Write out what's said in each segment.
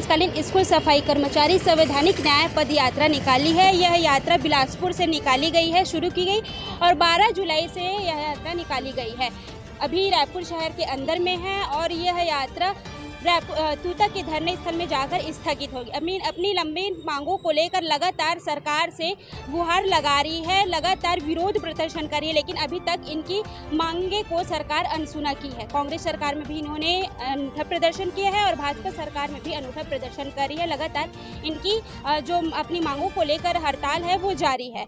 अनिश्चितकालीन स्कूल सफाई कर्मचारी संवैधानिक न्याय पद यात्रा निकाली है। यह यात्रा बिलासपुर से निकाली गई है, शुरू की गई और 12 जुलाई से यह यात्रा निकाली गई है। अभी रायपुर शहर के अंदर में है और यह यात्रा तूता के धरने स्थल में जाकर स्थगित होगी। अपनी लंबी मांगों को लेकर लगातार सरकार से गुहार लगा रही है, लगातार विरोध प्रदर्शन कर रही है, लेकिन अभी तक इनकी मांगे को सरकार अनसुना की है। कांग्रेस सरकार में भी इन्होंने अनूठा प्रदर्शन किया है और भाजपा सरकार में भी अनूठा प्रदर्शन कर रही है। लगातार इनकी जो अपनी मांगों को लेकर हड़ताल है वो जारी है।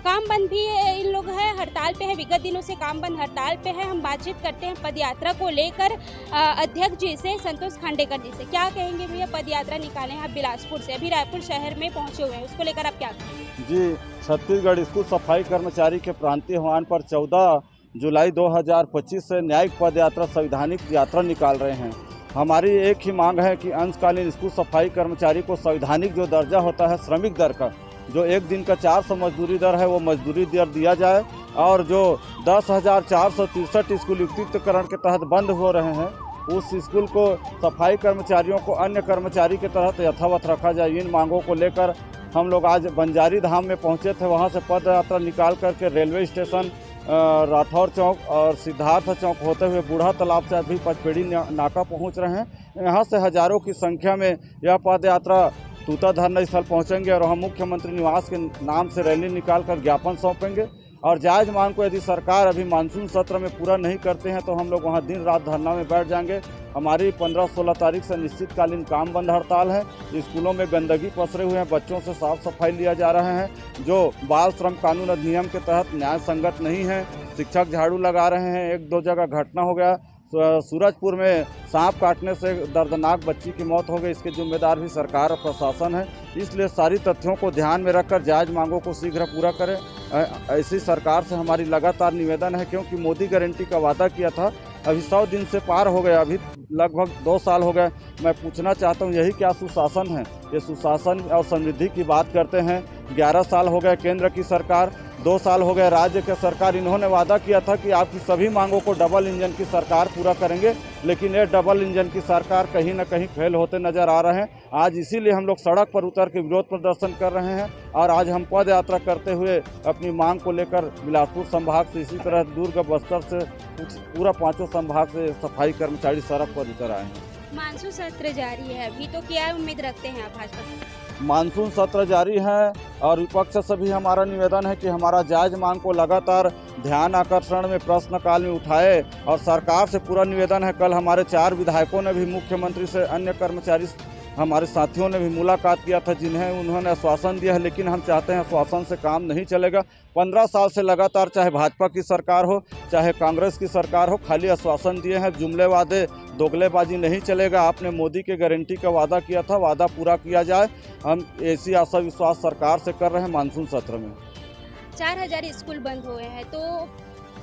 काम बंद भी इन लोग है, हड़ताल पे है, विगत दिनों से काम बंद हड़ताल पे है। हम बातचीत करते हैं पद यात्रा को लेकर अध्यक्ष जी से, संतोष खांडेकर जी से। क्या कहेंगे भैया, पद यात्रा निकाले हैं आप बिलासपुर से, अभी रायपुर शहर में पहुंचे हुए हैं, उसको लेकर आप क्या कहेंगे? जी, छत्तीसगढ़ स्कूल सफाई कर्मचारी के प्रांतीय आह्वान पर 14 जुलाई 2025 से न्यायिक पद यात्रा संवैधानिक यात्रा निकाल रहे हैं। हमारी एक ही मांग है कि अंशकालीन स्कूल सफाई कर्मचारी को संवैधानिक जो दर्जा होता है श्रमिक दर का, जो एक दिन का 400 मजदूरी दर है वो मजदूरी दर दिया जाए, और जो 10,463 स्कूल युक्तिकरण के तहत बंद हो रहे हैं उस स्कूल को सफाई कर्मचारियों को अन्य कर्मचारी के तहत यथावत रखा जाए। इन मांगों को लेकर हम लोग आज बंजारी धाम में पहुंचे थे। वहां से पद यात्रा निकाल करके रेलवे स्टेशन, राठौर चौक और सिद्धार्थ चौक होते हुए बूढ़ा तालाब से अभी पचपेड़ी नाका पहुंच रहे हैं। यहाँ से हजारों की संख्या में यह पद यात्रा तूता धरना स्थल पहुंचेंगे और हम मुख्यमंत्री निवास के नाम से रैली निकालकर ज्ञापन सौंपेंगे। और जायज़ मांग को यदि सरकार अभी मानसून सत्र में पूरा नहीं करते हैं तो हम लोग वहां दिन रात धरना में बैठ जाएंगे। हमारी 15-16 तारीख से निश्चितकालीन काम बंद हड़ताल है। स्कूलों में गंदगी पसरे हुए हैं, बच्चों से साफ सफाई लिया जा रहे हैं जो बाल श्रम कानून अधिनियम के तहत न्याय संगत नहीं है। शिक्षक झाड़ू लगा रहे हैं, 1-2 जगह घटना हो गया। सूरजपुर में सांप काटने से दर्दनाक बच्ची की मौत हो गई, इसके जिम्मेदार भी सरकार और प्रशासन है। इसलिए सारी तथ्यों को ध्यान में रखकर जायज़ मांगों को शीघ्र पूरा करें, ऐसी सरकार से हमारी लगातार निवेदन है। क्योंकि मोदी गारंटी का वादा किया था, अभी 100 दिन से पार हो गया, अभी लगभग 2 साल हो गए। मैं पूछना चाहता हूँ यही क्या सुशासन है? ये सुशासन और समृद्धि की बात करते हैं। 11 साल हो गए केंद्र की सरकार, 2 साल हो गए राज्य के सरकार। इन्होंने वादा किया था कि आपकी सभी मांगों को डबल इंजन की सरकार पूरा करेंगे, लेकिन ये डबल इंजन की सरकार कहीं न कहीं फेल होते नजर आ रहे हैं। आज इसीलिए हम लोग सड़क पर उतर के विरोध प्रदर्शन कर रहे हैं और आज हम पद यात्रा करते हुए अपनी मांग को लेकर बिलासपुर संभाग से, इसी तरह दुर्ग, बस्तर से, पूरा 5 संभाग से सफाई कर्मचारी सड़क पर उतर आए हैं। मानसून सत्र जारी है अभी, तो क्या उम्मीद रखते हैं आप भाजपा से? मानसून सत्र जारी है और विपक्ष से भी हमारा निवेदन है कि हमारा जायज़ मांग को लगातार ध्यान आकर्षण में प्रश्नकाल में उठाए। और सरकार से पूरा निवेदन है, कल हमारे 4 विधायकों ने भी मुख्यमंत्री से, अन्य कर्मचारी हमारे साथियों ने भी मुलाकात किया था, जिन्हें उन्होंने आश्वासन दिया है। लेकिन हम चाहते हैं आश्वासन से काम नहीं चलेगा। 15 साल से लगातार चाहे भाजपा की सरकार हो चाहे कांग्रेस की सरकार हो, खाली आश्वासन दिए हैं, जुमले वादे, दोगलेबाजी नहीं चलेगा। आपने मोदी के गारंटी का वादा किया था, वादा पूरा किया जाए। हम ऐसी आशा विश्वास सरकार से कर रहे हैं। मानसून सत्र में 4000 स्कूल बंद हुए हैं, तो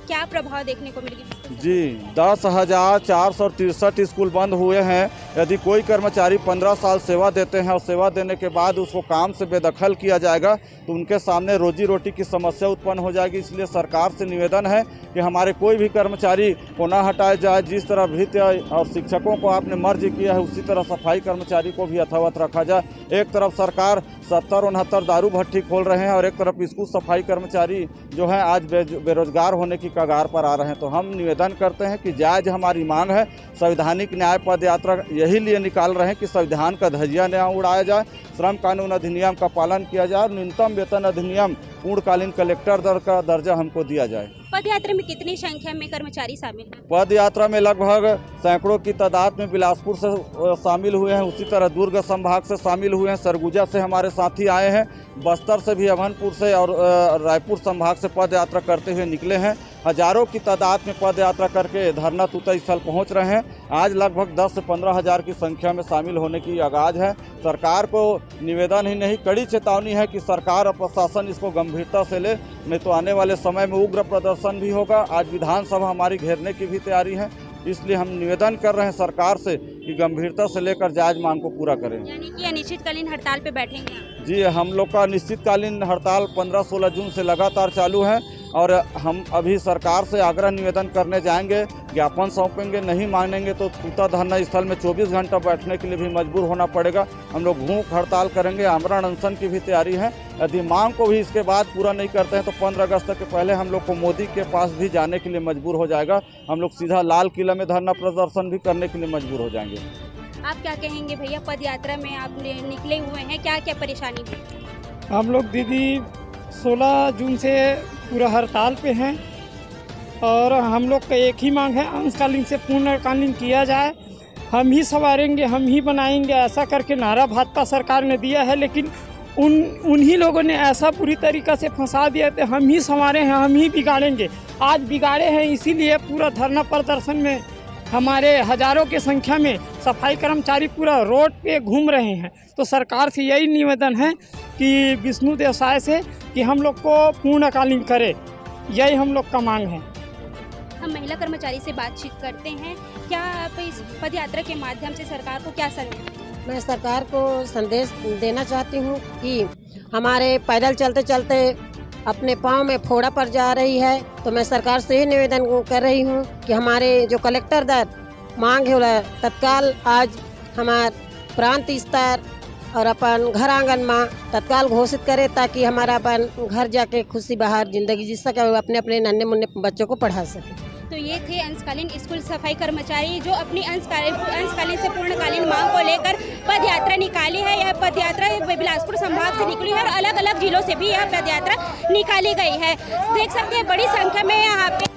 क्या प्रभाव देखने को मिलेगी? जी, 10,463 स्कूल बंद हुए हैं। यदि कोई कर्मचारी 15 साल सेवा देते हैं और सेवा देने के बाद उसको काम से बेदखल किया जाएगा तो उनके सामने रोजी रोटी की समस्या उत्पन्न हो जाएगी। इसलिए सरकार से निवेदन है कि हमारे कोई भी कर्मचारी को ना हटाया जाए। जिस तरह भृत्य और शिक्षकों को आपने मर्ज किया है, उसी तरह सफाई कर्मचारी को भी यथावत रखा जाए। एक तरफ सरकार 70-69 दारू भट्टी खोल रहे हैं और एक तरफ स्कूल सफाई कर्मचारी जो हैं आज बेरोजगार होने की कगार पर आ रहे हैं। तो हम निवेदन करते हैं कि जायज़ हमारी मांग है। संवैधानिक न्याय पद यात्रा यही लिए निकाल रहे हैं कि संविधान का धज्जियां न उड़ाया जाए, श्रम कानून अधिनियम का पालन किया जाए, न्यूनतम वेतन अधिनियम, पूर्णकालीन कलेक्टर दर का दर्जा हमको दिया जाए। पद यात्रा में कितनी संख्या में कर्मचारी शामिल हैं? पद यात्रा में लगभग सैकड़ों की तादाद में बिलासपुर से शामिल हुए हैं, उसी तरह दुर्ग संभाग से शामिल हुए हैं, सरगुजा से हमारे साथी आए हैं, बस्तर से भी, अभनपुर से और रायपुर संभाग से पद यात्रा करते हुए निकले हैं। हजारों की तादाद में पद यात्रा करके धरना तूता स्थल पहुंच रहे हैं। आज लगभग 10 से 15 हज़ार की संख्या में शामिल होने की आगाज है। सरकार को निवेदन ही नहीं, कड़ी चेतावनी है कि सरकार और प्रशासन इसको गंभीरता से ले, नहीं तो आने वाले समय में उग्र प्रदर्शन भी होगा। आज विधानसभा हमारी घेरने की भी तैयारी है। इसलिए हम निवेदन कर रहे हैं सरकार से कि गंभीरता से लेकर जायज मांग को पूरा करें। यानी कि अनिश्चितकालीन हड़ताल पे बैठेंगे? जी, हम लोग का अनिश्चितकालीन हड़ताल 15-16 जून से लगातार चालू है और हम अभी सरकार से आग्रह निवेदन करने जाएंगे ज्ञापन सौंपेंगे, नहीं मानेंगे तो तूता धरना स्थल में 24 घंटा बैठने के लिए भी मजबूर होना पड़ेगा। हम लोग भूख हड़ताल करेंगे, आमरण अनशन की भी तैयारी है। यदि मांग को भी इसके बाद पूरा नहीं करते हैं तो 15 अगस्त के पहले हम लोग को मोदी के पास भी जाने के लिए मजबूर हो जाएगा। हम लोग सीधा लाल किला में धरना प्रदर्शन भी करने के लिए मजबूर हो जाएंगे। आप क्या कहेंगे भैया, पद यात्रा में आप निकले हुए हैं, क्या क्या परेशानी है? हम लोग दीदी 16 जून से पूरा हड़ताल पे हैं और हम लोग का एक ही मांग है, अंशकालीन से पूर्णकालीन किया जाए। हम ही संवारेंगे, हम ही बनाएंगे, ऐसा करके नारा भाजपा सरकार ने दिया है, लेकिन उन्हीं लोगों ने ऐसा पूरी तरीक़ा से फंसा दिया कि हम ही संवारे हैं, हम ही बिगाड़ेंगे। आज बिगाड़े हैं, इसीलिए पूरा धरना प्रदर्शन में हमारे हज़ारों की संख्या में सफाई कर्मचारी पूरा रोड पे घूम रहे हैं। तो सरकार से यही निवेदन है कि विष्णु देसाई से कि हम लोग को पूर्णकालीन करे, यही हम लोग का मांग है। हम महिला कर्मचारी से बातचीत करते हैं। क्या आप इस पद यात्रा के माध्यम से सरकार को क्या संदेश? मैं सरकार को संदेश देना चाहती हूँ कि हमारे पैदल चलते चलते अपने पाँव में फोड़ा पड़ जा रही है, तो मैं सरकार से ही निवेदन कर रही हूँ कि हमारे जो कलेक्टर दर मांग है तत्काल आज हमारे प्रांत स्तर और अपन घर आंगन में तत्काल घोषित करे, ताकि हमारा अपन घर जाके खुशी बाहर जिंदगी जी सके, अपने अपने नन्हे मुन्ने बच्चों को पढ़ा सके। तो ये थे अंशकालीन स्कूल सफाई कर्मचारी जो अपनी अंशकालीन से पूर्णकालीन मांग को लेकर पद यात्रा निकाली है। यह पद यात्रा बिलासपुर संभाग से निकली है और अलग अलग जिलों से भी यह पद यात्रा निकाली गई है। देख सकते हैं बड़ी संख्या में यहाँ पे